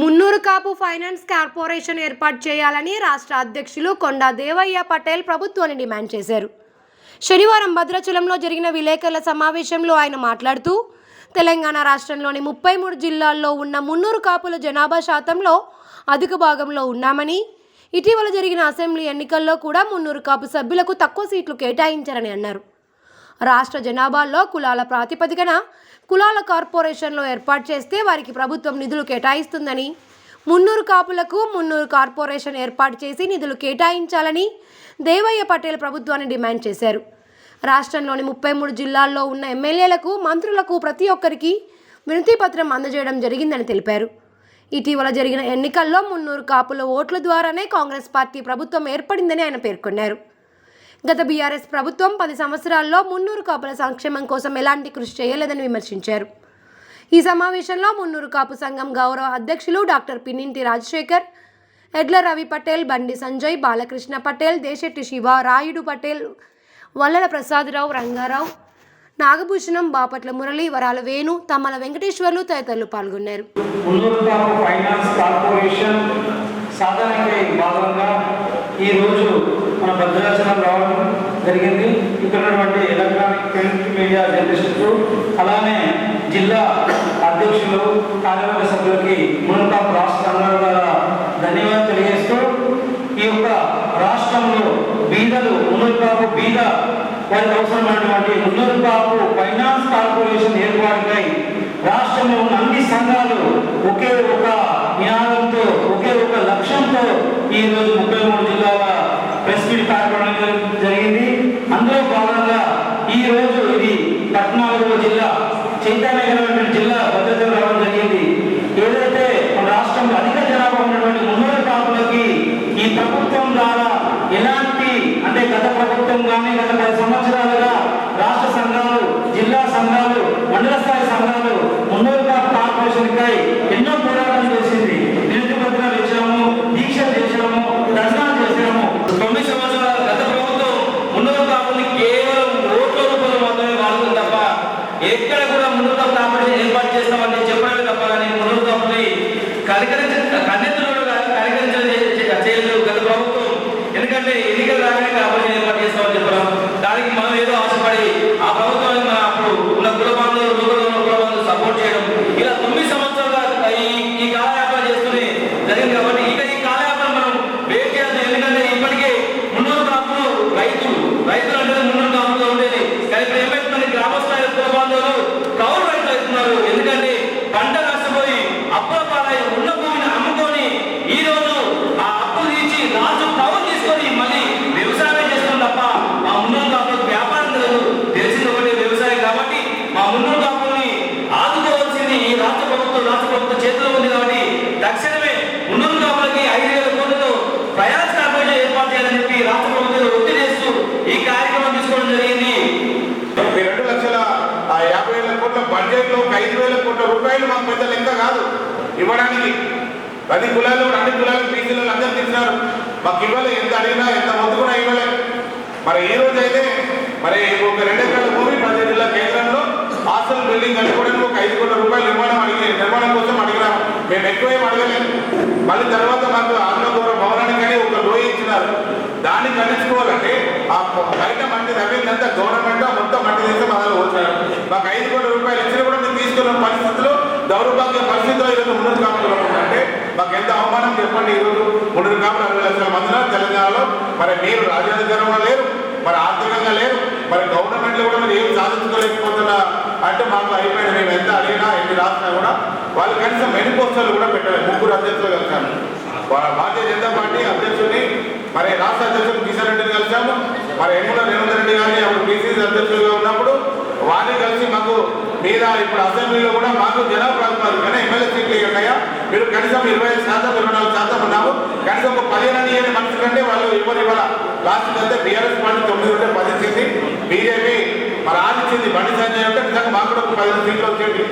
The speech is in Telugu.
మున్నూరు కాపు ఫైనాన్స్ కార్పొరేషన్ ఏర్పాటు చేయాలని రాష్ట్ర అధ్యక్షులు కొండా దేవయ్య పటేల్ ప్రభుత్వాన్ని డిమాండ్ చేశారు. శనివారం భద్రాచలంలో జరిగిన విలేకరుల సమావేశంలో ఆయన మాట్లాడుతూ, తెలంగాణ రాష్ట్రంలోని 33 జిల్లాల్లో ఉన్న మున్నూరు కాపుల జనాభా శాతంలో అధిక భాగంలో ఉన్నామని, ఇటీవల జరిగిన అసెంబ్లీ ఎన్నికల్లో కూడా మున్నూరు కాపు సభ్యులకు తక్కువ సీట్లు కేటాయించారని అన్నారు. రాష్ట్ర జనాభాలో కులాల ప్రాతిపదికన కులాల కార్పొరేషన్లో ఏర్పాటు చేస్తే వారికి ప్రభుత్వం నిధులు కేటాయిస్తుందని, మున్నూరు కాపులకు మున్నూరు కార్పొరేషన్ ఏర్పాటు చేసి నిధులు కేటాయించాలని దేవయ్య పటేల్ ప్రభుత్వాన్ని డిమాండ్ చేశారు. రాష్ట్రంలోని 33 జిల్లాల్లో ఉన్న ఎమ్మెల్యేలకు, మంత్రులకు ప్రతి ఒక్కరికి వినతి పత్రం అందజేయడం జరిగిందని తెలిపారు. ఇటీవల జరిగిన ఎన్నికల్లో మున్నూరు కాపుల ఓట్ల ద్వారానే కాంగ్రెస్ పార్టీ ప్రభుత్వం ఏర్పడిందని ఆయన పేర్కొన్నారు. గత బీఆర్ఎస్ ప్రభుత్వం 10 సంవత్సరాల్లో మున్నూరు కాపుల సంక్షేమం కోసం ఎలాంటి కృషి చేయలేదని విమర్శించారు. ఈ సమావేశంలో మున్నూరు కాపు సంఘం గౌరవ అధ్యక్షులు డాక్టర్ పిన్నింటి రాజశేఖర్, ఎడ్ల రవి పటేల్, బండి సంజయ్, బాలకృష్ణ పటేల్, దేశెట్టి శివ, రాయుడు పటేల్, వల్లల ప్రసాదరావు, రంగారావు, నాగభూషణం, బాపట్ల మురళి, వరాల వేణు, తమ్మల వెంకటేశ్వర్లు తదితరులు పాల్గొన్నారు. మున్నూరు కాపు ఫైనాన్స్ కార్పొరేషన్ సాధనకై భాగంగా ఈరోజు మన భద్రాచలం రావడం జరిగింది. ఇక్కడ ఉన్నటువంటి ఎలక్ట్రానిక్ ప్రింట్ మీడియా జర్నలిస్టులు, అలానే జిల్లా అధ్యక్షులు, కార్యవర్గ సభ్యులకి మున్నూరు కాపు రాష్ట్ర సంఘాల ధన్యవాదాలు తెలియజేస్తూ, ఈ యొక్క రాష్ట్రంలో బీదలు, మున్నూరు కాపు బీద వారికి అవసరమైనటువంటి మున్నూరు కాపు ఫైనాన్స్ కార్పొరేషన్ ఏర్పాటుకై రాష్ట్రంలో ఉన్న అన్ని సంఘాలు ఒకే ఒక నినాదంతో, ఒకే ఒక లక్ష్యంతో ఈరోజు 33 జిల్లాల ప్రెస్ మీట్ కార్యక్రమం జరిగింది. అందులో భాగంగా ఈరోజు ఇది 14వ జిల్లా, చైతన్యకరమైన జిల్లా భద్రాచలం రావడం జరిగింది. ఏదైతే మన రాష్ట్రంలో అధిక జనాభా ఉన్నటువంటి మున్నూరు కాపులకి ఈ ప్రభుత్వం ద్వారా ఎలాంటి, అంటే గత ప్రభుత్వం కానీ గత 10 సంవత్సరాలుగా రాష్ట్ర సంఘాలు, జిల్లా సంఘాలు, మండల స్థాయి సంఘాలు మున్నూరు కాపు కార్పొరేషన్కై ఎన్నో పోరాటాలు చేసింది. వినతి పత్రాలు ఇచ్చాము, దీక్షలు చేశాము, దర్శనాలు చేశాము. 9 సంవత్సరాల గత ప్రభుత్వం మున్నూరు కాపుల్ని కేవలం ఓట్ల రూపంలో మాత్రమే వాడుతుంది తప్ప ఎక్కడ కూడా మున్నూరు కాపు కార్పొరేషన్ ఏర్పాటు చేస్తామని చెప్పడమే తప్ప కానీ మున్నూరు కాపుని చేయలేదు గత ప్రభుత్వం. ఎందుకంటే ఎన్నికలు రాగానే కార్పొరేషన్ ఏర్పాటు చేస్తామని చెప్పడం, దానికి మనం ఏదో ఆశపడి ఆ ప్రభుత్వాన్ని మన అప్పుడు ఉన్న కులబాంధులు, లోకల్ కులబాంధులు సపోర్ట్ చేయడం, ఇలా 9 సంవత్సరాలుగా ఈ కాలయాపన చేస్తూనే జరిగింది. కాబట్టి ఇక ఈ కాలయాపన మనం వేట్ చేయాలి. ఎందుకంటే ఇప్పటికే మున్నూరు కాపులు రైతులు అంటే మున్నూరు కాపులుగా ఉండేది. కానీ ఇప్పుడు ఏమైతుందంటే గ్రామస్థాయి కులబాంధువులు కౌలు రైతులు అవుతున్నారు. ఎందుకంటే పంట నష్టపోయి అప్పుల పాలై ఉన్న భూమిని అమ్ముకొని ఈ రోజు ఆ అప్పులు తీర్చి రాజు కౌలు తీసుకొని మళ్ళీ వ్యవసాయం చేస్తుంది తప్ప మా మున్నూరు కాపులకు వ్యాపారం లేదు. తెలిసింది ఒకటి వ్యవసాయం. కాబట్టి మా మున్నూరు కాపుల్ని ఆదుకోవాల్సింది ఈ రాష్ట్ర ప్రభుత్వం చేతిలో ఉంది. కాబట్టి తక్షణమే మున్నూరు కాపులకి 5,000 కోట్లతో ఫైనాన్స్ కార్పొరేషన్ ఏర్పాటు చేయాలని చెప్పి రాష్ట్ర ప్రభుత్వం ఒత్తిడి చేస్తూ ఈ కార్యక్రమం తీసుకోవడం జరిగింది. 2,50,000 కోట్ల బడ్జెట్లో 5,000 కోట్ల రూపాయలు మాకు పెద్ద లెక్క కాదు ఇవ్వడానికి. 10 కులాలు, అన్ని కులాలు, బీసీలు అందరూ తీసినారు. మాకు ఇవ్వలే, ఎంత అడిగినా ఎంత మొత్తం కూడా ఇవ్వలే. మరి ఈ రోజు అయితే మరి ఒక 2 ఎకరాల భూమి ప్రతి జిల్లా కేంద్రంలో హాస్టల్ బిల్డింగ్ కట్టుకోవడానికి ఒక 5 కోట్ల రూపాయలు నిర్మాణం కోసం అడిగినాము. మేము ఎక్కువేం అడగలేదు. మళ్ళీ తర్వాత మాకు ఆత్మగౌరవ భవనానికి కానీ ఒక లోయ ఇచ్చినారు. దాన్ని కట్టించుకోవాలంటే ఆ బయట మట్టి తగ్గిందంతా గవర్నమెంట్ మొత్తం మట్టి తీస్తే మొదలు వచ్చారు. మాకు 5 కోట్ల రూపాయలు ఇచ్చిన కూడా మేము తీసుకున్న పరిస్థితుల్లో, దౌర్భాగ్య పరిస్థితిలో ఈరోజు మున్నూరు కాపులు ఉందంటే మాకు ఎంత అవమానం చెప్పండి. ఈరోజు మున్నూరు కాపులు 60 లక్షల మందిలో తెలంగాణలో మరి మీరు రాజ్యాధికారంలో లేరు, మరి ఆర్థికంగా లేరు, మరి గవర్నమెంట్లో కూడా మీరు ఏం సాధించుకోలేకపోతున్నా అంటే మాకు అయిపోయింది. మేము ఎంత అడిగినా ఎన్ని రాసినా కూడా వాళ్ళు కనీసం మేనిఫెస్టోలు కూడా పెట్టలేదు. 3 అధ్యక్షులు కలిసాము. భారతీయ జనతా పార్టీ అధ్యక్షుడిని, మరి రాష్ట్ర అధ్యక్షుడు కిషన్ రెడ్డిని కలిసాము. మరి ఎన్నుల రేవంత్ రెడ్డి గారిని అప్పుడు బీసీసీ అధ్యక్షులుగా ఉన్నప్పుడు వారిని కలిసి మాకు మీద ఇప్పుడు అసెంబ్లీలో కూడా మాకు జనాభా కానీ ఎమ్మెల్యే సీట్లు ఉన్నాయా, మీరు కనీసం 25%, 24% ఉన్నాము, కనీసం ఒక 15 మనుషులు కంటే వాళ్ళు ఇవ్వరు. లాస్ట్ అయితే బీఆర్ఎస్ పార్టీ 9 ఉంటే 10 ఇచ్చింది, బీజేపీ మరి 6 ఇచ్చింది. బండి సంజయ్ అంటే నిజంగా మాకు కూడా ఒక 15 సీట్లు వచ్చేది.